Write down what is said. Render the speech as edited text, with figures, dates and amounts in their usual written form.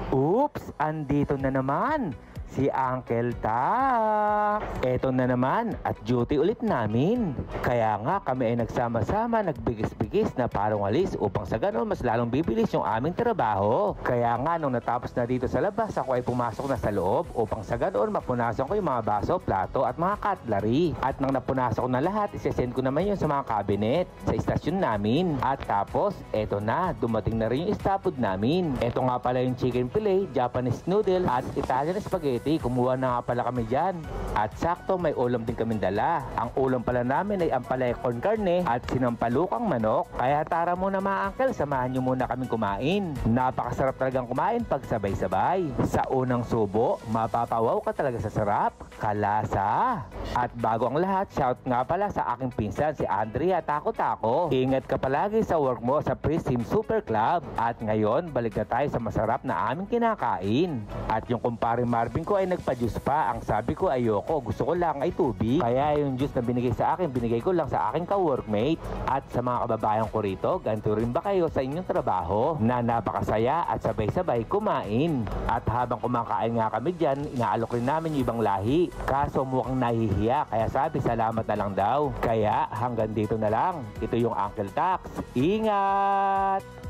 Oops! Andito na naman si Uncle Tak. Eto na naman at duty ulit namin. Kaya nga kami ay nagsama-sama, nagbigis-bigis na parang walis upang sa ganon mas lalong bibilis yung aming trabaho. Kaya nga nung natapos na dito sa labas, ako ay pumasok na sa loob upang sa ganon mapunasan ko yung mga baso, plato at mga cutlery. At nang napunasan ko na lahat, isesend ko naman yun sa mga cabinet sa istasyon namin. At tapos, eto na, dumating na rin yung stop food namin. Eto nga pala yung chicken fillet, Japanese noodle at Italian spaghetti. Kumuha na nga pala kami dyan. At sakto may ulam din kaming dala. Ang ulam pala namin ay ampalaya corn carne at sinampalukang manok. Kaya tara muna mga uncle, samahan nyo muna kaming kumain. Napakasarap talagang kumain pag sabay-sabay. Sa unang subo, mapapawaw ka talaga sa sarap, kalasa. At bago ang lahat, shout nga pala sa aking pinsan si Andrea Tako-Tako. Ingat ka palagi sa work mo sa Prism Super Club. At ngayon, balik na tayo sa masarap na aming kinakain. At yung kumpare Marvin ko ay nagpa-juice pa. Ang sabi ko ayoko, gusto ko lang ay tubig. Kaya yung juice na binigay sa akin, binigay ko lang sa aking ka-workmate. At sa mga kababayan ko rito, ganito rin ba kayo sa inyong trabaho na napakasaya at sabay-sabay kumain? At habang kumakain nga kami dyan, inaalok rin namin yung ibang lahi. Kaso mukhang nahihiya, kaya sabi salamat na lang daw. Kaya hanggang dito na lang. Ito yung Uncle Tax. Ingat!